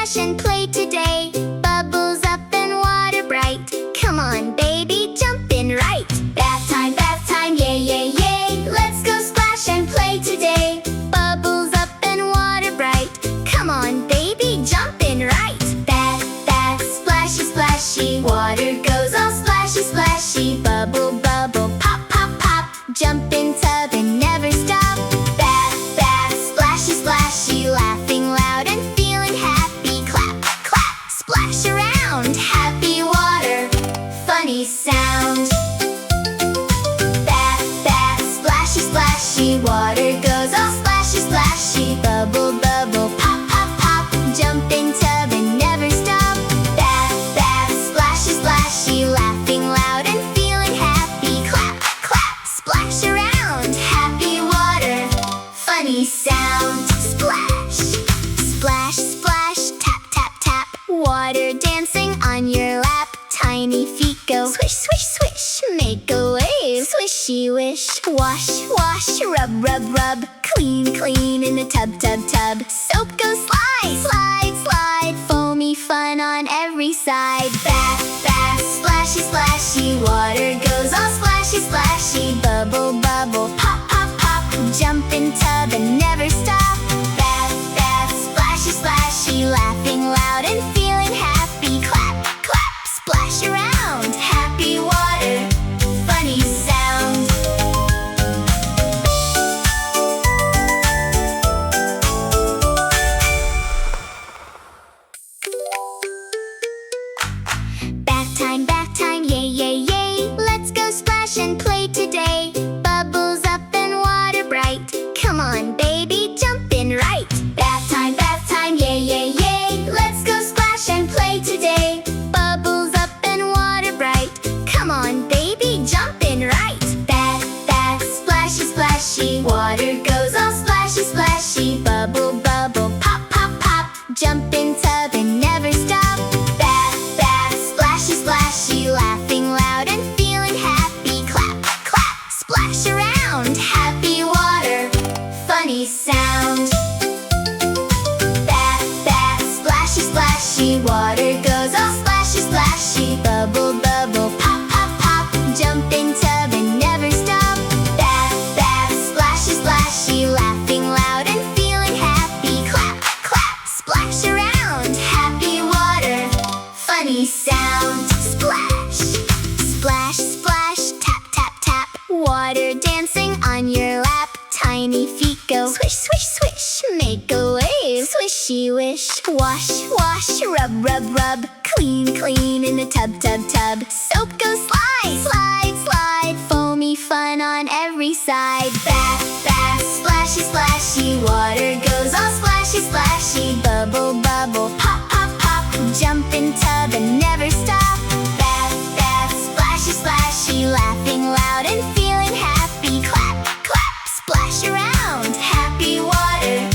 splash and play today. Bubbles up and water bright. Come on, baby, jump in right. Bath time, yay, yay, yay. Let's go splash and play today. Bubbles up and water bright. Come on, baby, jump in right. Bath, splashy, splashy. Water goes all splashy, splashy. Bubble, bubble, pop, pop, pop. Jump in tub and never stop. Bath, splashy, splashy. Laughing loud and feeling happy. Clap, clap, splash around. Happy water, funny sound. Bath, splashy, splashy. Water goes all splashy, splashy. Bubble, bubble, pop, pop, pop. Jump in tub and never stop. Bath, splashy, splashy. Laughing loud and feeling happy. Clap, clap, splash around. Happy water, funny sound. Splash, splash, splash. Tap, tap, tap. Water dancing on your lap. Tiny feet go swish, swish, swish. Make a wave, swishy wish. Wash, wash, rub, rub, rub. Clean, clean in the tub, tub, tub. Soap goes slide, slide, slide. Foamy fun on every side. Bath, splashy, splashy. Water goes all splashy, splashy. Bubble, bubble, pop, pop, pop. Jump in tub and never stop. Bath, splashy, splashy. Laughing loud and feeling happy. Clap, clap, splash around. Happy water, funny sound. Bath time, yay, yay, yay. Let's go splash and play today. Bubbles up and water bright. Come on, baby, jump in right. Bath time, yay, yay, yay. Let's go splash and play today. Bubbles up and water bright. Come on, baby, jump in right. Bath, splashy, splashy. Water goes all splashy, splashy. Bubble, bubble, pop, pop, pop. Jump in tub and never stop. Bath, splashy, splashy. Laughing loud and feeling happy. Clap, clap, splash around. Happy water, funny sound. Bath, splashy, splashy. Water goes all splashy, splashy. Bubble, bubble, pop, pop, pop. Jump in tub and never stop. Bath, splashy, splashy. Laughing loud and feeling happy. Clap, clap, splash around. Happy water, funny sound. Splash, splash, splash. Tap, tap, tap. Water dancing on your lap. Tiny feet go swish, swish, swish. Make a wave, swishy wish. Wash, wash, rub, rub, rub. Clean, clean in the tub, tub, tub. Soap goes slide, slide, slide. Foamy fun on every side. Bath, splashy, splashy. Water goes all splashy, splashy. Bubble, bubble, pop, pop, pop. Jump in tub and never stop. Bath, splashy, splashy. Laughing loud and feeling happy. Clap, clap, splash around. Happy water,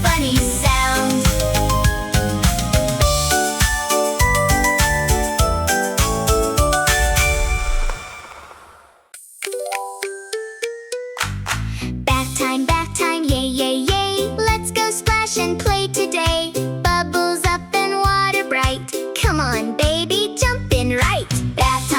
funny sound. Bath time, yay, yay, yay. Let's go splash and play today. Bubbles up and water bright. Come on, baby, jump in right. Bath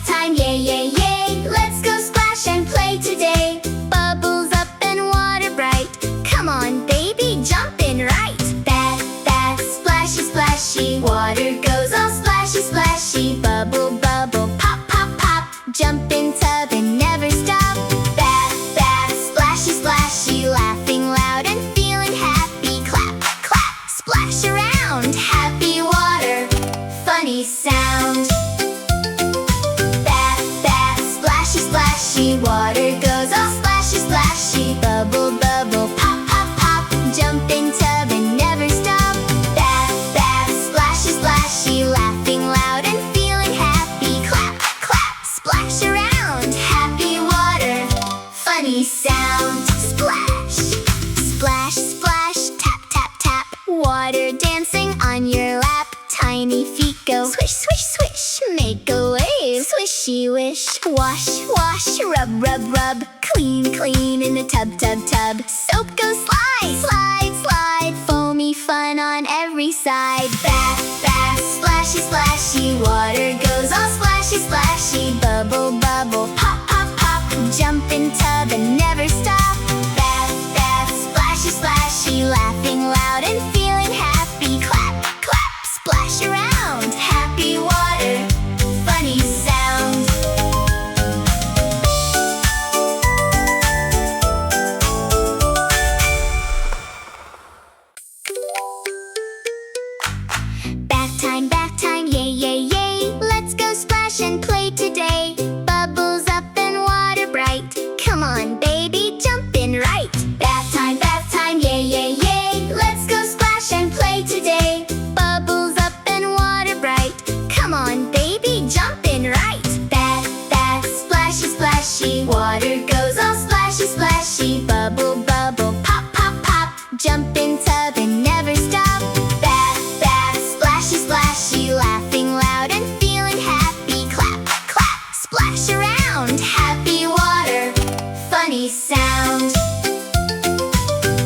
time, yay, yay, yay. Let's go splash and play today. Bubbles up and water bright. Come on, baby, jump in right. Bath, splashy, splashy. Water goes all splashy, splashy. Bubble, bubble, pop, pop, pop. Jump in tub and never stop. Bath, splashy, splashy. Laughing loud and feeling happy. Clap, clap, splash around. Happy water, funny sound. Bath, splashy, splashy. Water goes all splashy, splashy. Bubble, bubble, pop, pop, pop. Jump in tub and never stop. Bath, splashy, splashy. Laughing loud and feeling happy. Clap, clap, splash around. Happy water, funny sound. Splash, splash, splash. Tap, tap, tap. Water dancing on your lap. Tiny feet go swish, swish, swish. Make a wave, swishy wish. Wash, wash, rub, rub, rub. Clean, clean in the tub, tub, tub. Soap goes slide, slide, slide. Foamy fun on every side. splashy, bubble, bubble, pop, pop, pop. Jump in tub and never stop. Bath, bath, splashy, splashy, laughing loud and feeling happy. Clap, clap, splash around, happy water, funny sound. Bath time, yay, yay, yay. Let's go splash and play today. Bubbles up and water bright. Come on, baby, jump in right. Bath time, yay, yay, yay. Let's go splash and play today. Bubbles up and water bright. Come on, baby, jump in right. Bath, bath, splashy, splashy. Water goes all splashy, splashy. Bubble, bubble, pop, pop, pop. Jump in tub and never stop. Bath, bath, splashy, splashy. Laughing loud and feeling happy. Clap, clap, splash around, happy water, funny sound.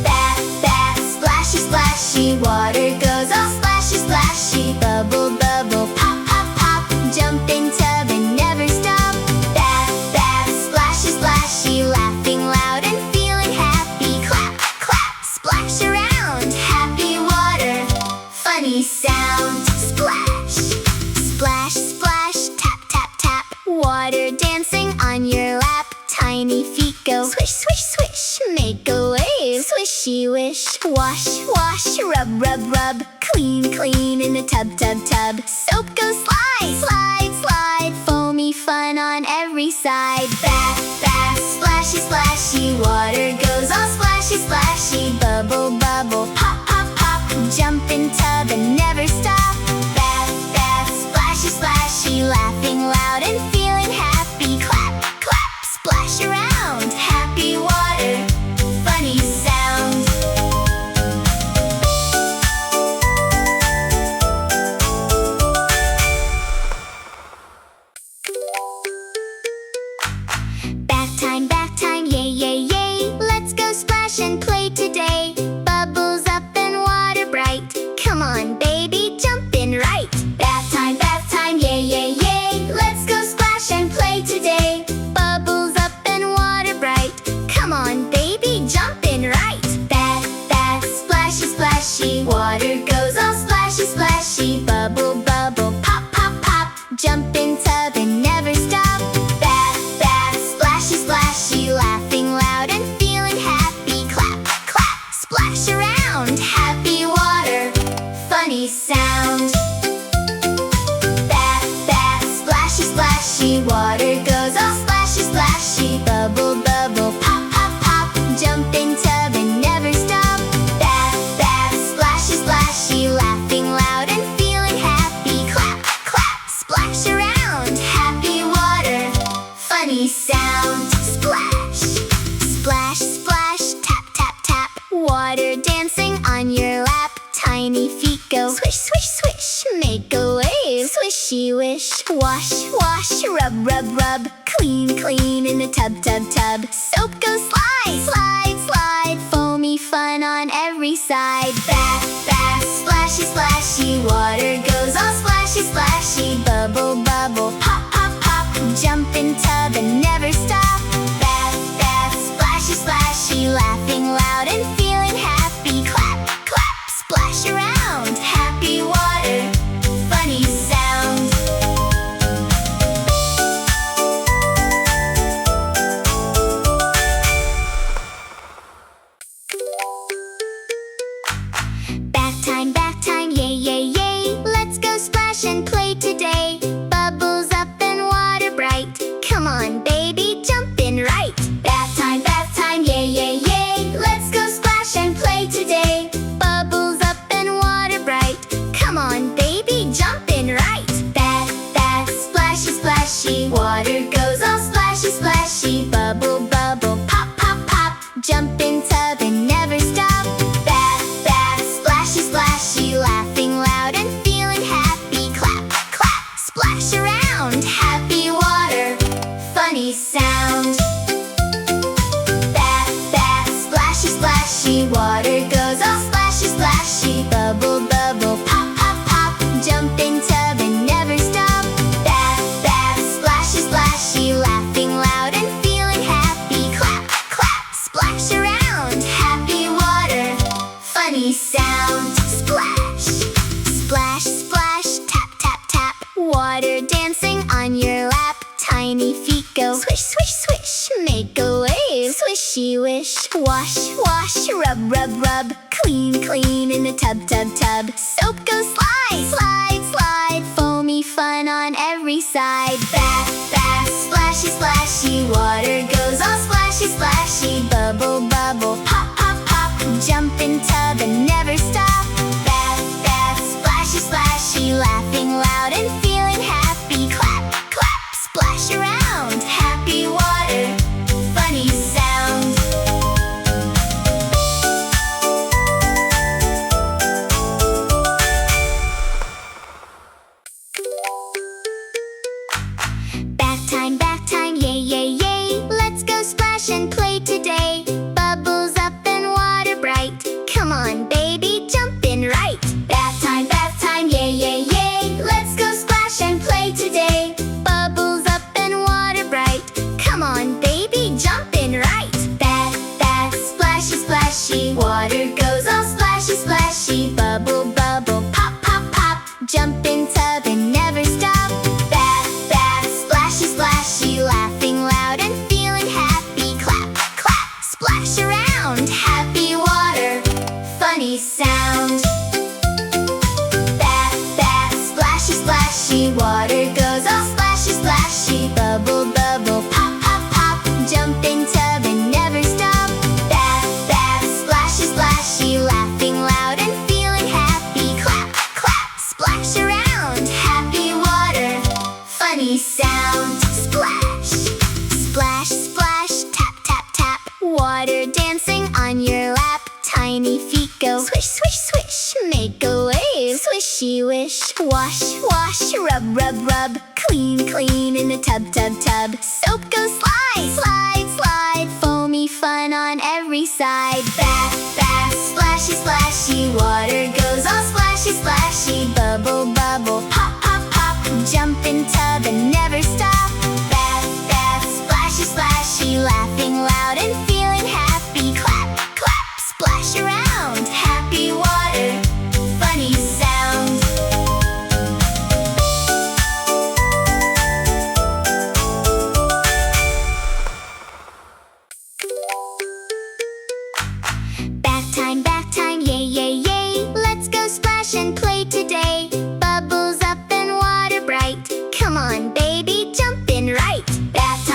Bath, bath, splashy, splashy. Water goes all splashy, splashy. Bubble, bubble, pop, pop, pop. Jump in tub and never stop. Bath, bath, splashy, splashy. Laughing loud and feeling happy. Clap, clap, splash around, happy water, funny sound. Splash, splash, splash, tap, tap, tap. Water dancing on your lap. Tiny feet go swish, swish, swish. Make a wave, swishy wish. Wash, wash, rub, rub, rub. Clean, clean in the tub, tub, tub. Soap goes slide, slide, slide. Foamy fun on every side. Bath, bath, splashy, splashy. Water goes all splashy, splashy. Bubble, bubble, pop, pop, pop. Jump in tub and never stop. Bath, bath, splashy, splashy. Laughing loud and feeling happy. Clap, clap, splash around, happy water, funny sound. Bath time, yay, yay, yay. Let's go splash and play today. Bubbles up and water bright. Come on, baby, jump in right. Bath time, yay, yay, yay. Let's go splash and play today. Bubbles up and water bright. Come on, baby, jump in right. Bath, bath, splashy, splashy. Water goes all splashy, splashy. Bubble, bubble, pop, pop, pop. Jump in tub and never stop. Bath, bath, splashy, splashy. Laughing loud and feeling happy. Clap, clap, splash around, happy water, funny sound. Bath, bath, splashy, splashy. Water goes all splashy, splashy. Bubble, bubble, pop, pop, pop. Jump in tub and never stop. Bath, bath, splashy, splashy. Laughing loud and feeling happy. Clap, clap, splash around, happy water, funny sound. Splash, splash, splash, tap, tap, tap. Water dancing on your lap. Tiny feet go swish, swish, swish. Make a wave, swishy wish. Wash, wash, rub, rub, rub. Clean, clean in the tub, tub, tub. Soap goes slide, slide, slide. Foamy fun on every side. Bath, bath, splashy, splashy. Water goes all splashy, splashy. Bubble, bubble, pop, pop, pop. Jump in tub and never stop. Bath, bath, splashy, splashy. Laughing loud and feeling happy. Clap, clap, splash around, happy water, funny sound. Bath time, yay, yay, yay. Let's go splash and play today. Bubbles up and water bright. Come on, baby, jump in right. Bath time, yay, yay, yay. Let's go splash and play today. Bubbles up and water bright. Come on, baby, jump in right. Bath, bath, splashy, splashy. Water goes all splashy, splashy. Bubble, bubble, pop, pop, pop. Jump in tub and never stop. Bath, bath, splashy, splashy. Laughing loud and feeling happy. Clap, clap, splash around, happy water, funny sound. Bath, bath, splashy, splashy. Water goes all splashy, splashy. Bubble, bubble, pop, pop, pop. Jump in tub and never stop. Bath, bath, splashy, swishy wish. Wash, wash, rub, rub, rub. Clean, clean in the tub, tub, tub. Soap goes slide, slide, slide. Foamy fun on every side. Bath, bath, splashy, splashy. Water goes all splashy, splashy. Bubble, bubble, pop, pop, pop. Jump in tub and never stop. Bath, bath, splashy, splashy. Laughing loud and feeling happy. Clap, clap, splash around. Happy water, funny sound. Bath time, yay, yay, yay. Let's go splash and play today. Bubbles up and water bright. Come on, baby, jump in right. Bath time, yay, yay, yay. Let's go splash and play today. Bubbles up and water bright. Come on, baby, jump in right. Bath, bath, splashy, splashy. Water goes all splashy, splashy. Bubble, bubble, pop, pop, pop. Jump in tub and never stop. Bath, bath, splashy, splashy. Laughing loud and feeling happy. Clap, clap, splash around. Happy water, funny sound. Bath, bath, splashy, splashy. Water goes all splashy, splashy. Bubble, bubble, pop, pop, pop. Jump in tub and never stop. Bath, bath, splashy, splashy. Laughing loud and feeling happy. Clap, clap, splash around. Happy water, funny sound. Splash, splash, splash. Tap, tap, tap. Water dancing on your lap. Tiny feet go swish, swish, swish. Make a wave, swishy wish. Wash, wash, rub, rub, rub. Clean, clean in the tub, tub, tub. Soap goes slide, slide, slide. Foamy fun on every side. Bath, bath, splashy, splashy. Water goes all splashy, splashy. Bubble, bubble, pop, pop, pop. Jump in tub and never stop. Bath, bath, splashy, splashy. Laughing loud and feeling happy. Clap, clap, splash around. Happy water, funny sound. Bath time, yay, yay, yay. Let's go splash and play today. Bubbles up and water bright. Come on, baby, jump in right. Bath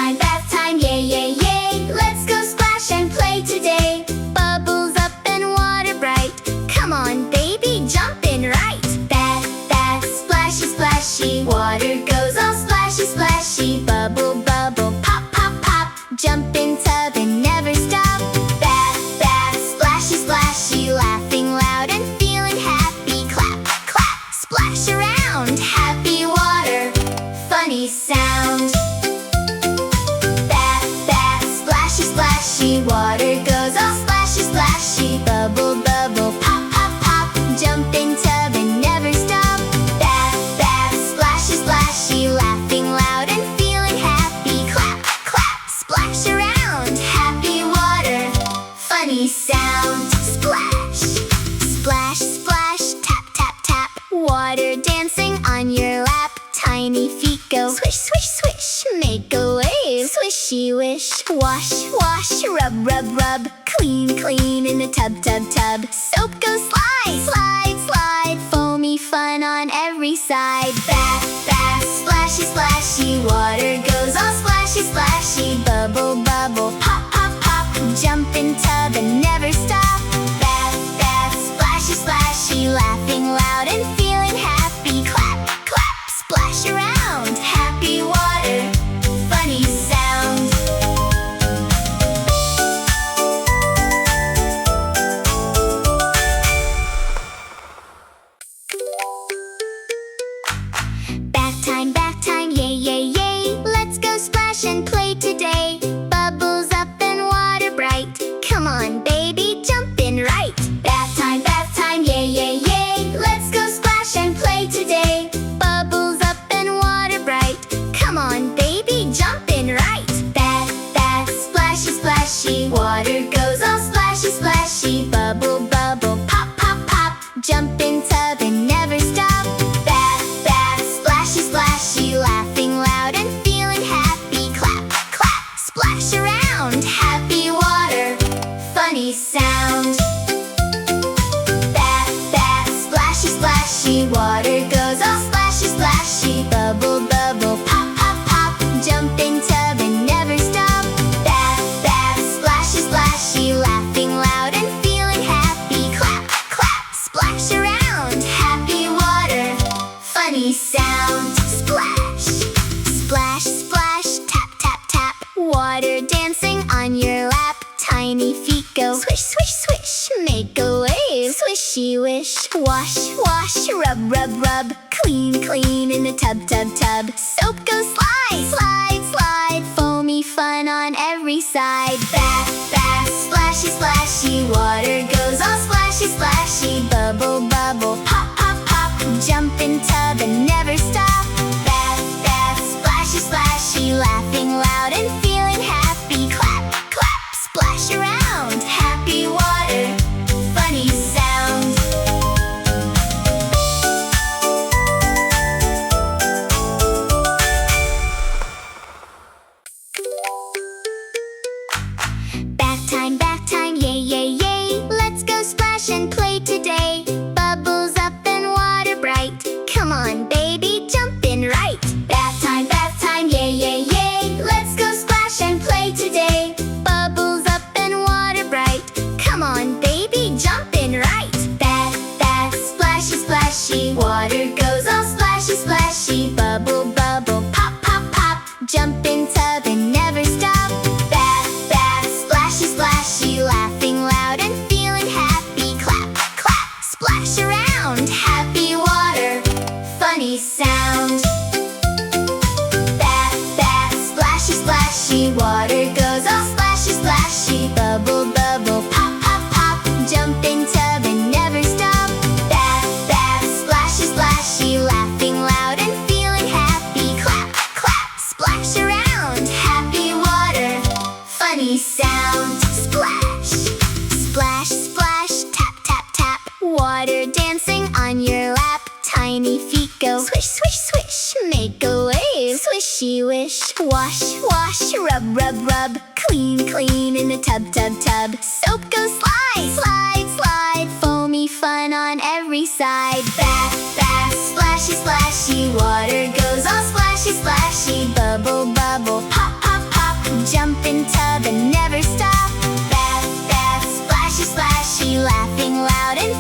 time, yay, yay, yay. Let's go splash and play today. Bubbles up and water bright. Come on, baby, jump in right. Bath, bath, splashy, splashy. Water goes all splashy, splashy. Bubble, bubble, pop, pop, pop. Jump in tub and never stop. Bath, bath, splashy, splashy. Laughing loud and feeling happy. Clap, clap, splash around. Happy water, funny sound. Bath, bath, splashy, splashy. Water goes all splashy, splashy. Bubble, bubble, pop, pop, pop. Jump in tub and never stop. Bath, bath, splashy, splashy. Laughing loud and feeling happy. Clap, clap, splash around. Happy water, funny sound. Splash, splash, splash. Tap, tap, tap. Water dancing on your lap. Tiny feet go swish, swish, swish. Make a wave, swishy wish. Wash, wash, rub, rub, rub. Clean, clean in the tub, tub, tub. Soap goes slide, slide, slide. Foamy fun on every side. Bath, bath, splashy, splashy. Water goes all splashy, splashy. Bubble, bubble, pop, pop, pop. Jump in tub and never stop. Bath, bath, splashy, splashy. Laughing loud and feeling happy. Clap, clap, splash around. Happy water, funny sound. Bath time, yay, yay, yay. Let's go splash and play today. Bubbles up and water bright. Come on, baby, jump in right. Bath time, yay, yay, yay. Let's go splash and play today. Bubbles up and water bright. Come on, baby, jump in right. Bath, bath, splashy, splashy. Water goes all splashy, splashy. Bubble, bubble, pop, pop, pop. Jump in tub and never stop. Bath, bath, splashy, splashy. Laughing loud and feeling happy. Clap, clap, splash around. Happy water, feet go swish, swish, swish. Make a wave, swishy wish. Wash, wash, rub, rub, rub. Clean, clean in the tub, tub, tub. Soap goes slide, slide, slide. Foamy fun on every side. Bath, bath, splashy, splashy. Water goes all splashy, splashy. Bubble, bubble, pop, pop, pop. Jump in tub and never stop. Bath, bath, splashy, splashy. Laughing loud and feeling happy. Clap, clap, splash around. Happy water, funny sound. Bath time, yay, yay, yay. Let's go splash and play today. Bubbles up and water bright. Come on, baby, jump in right. Bath time, yay, yay, yay. Let's go splash and play today. Bubbles up and water bright. Come on, baby, jump in right. Bath, bath, splashy, splashy. Water goes all splashy, splashy. Bubble, bubble, pop, pop, pop. Jump in tub and never stop. Bath, bath, splashy, splashy. Laughing loud and feeling happy. Clap, clap, splash around. Happy water, funny sound. Bath, bath, splashy, splashy. Water goes all splashy, splashy. Bubble, bubble, pop, pop, pop. Jump in tub and never stop. Bath, bath, splashy, splashy. Laughing loud and feeling happy. Clap, clap, splash around. Happy water, funny sound. Splash, splash, splash. Tap, tap, tap. Water dancing on your lap. Tiny feet go swish, swish, swish. Make a wave, swishy wish. Wash, wash, rub, rub, rub. Clean, clean in the tub, tub, tub. Soap goes slide, slide, slide. Foamy fun on every side. Bath, bath, splashy, splashy. Water goes all splashy, splashy. Bubble, bubble, pop, pop, pop. Jump in tub and never stop. Bath, bath, splashy, splashy. Laughing loud and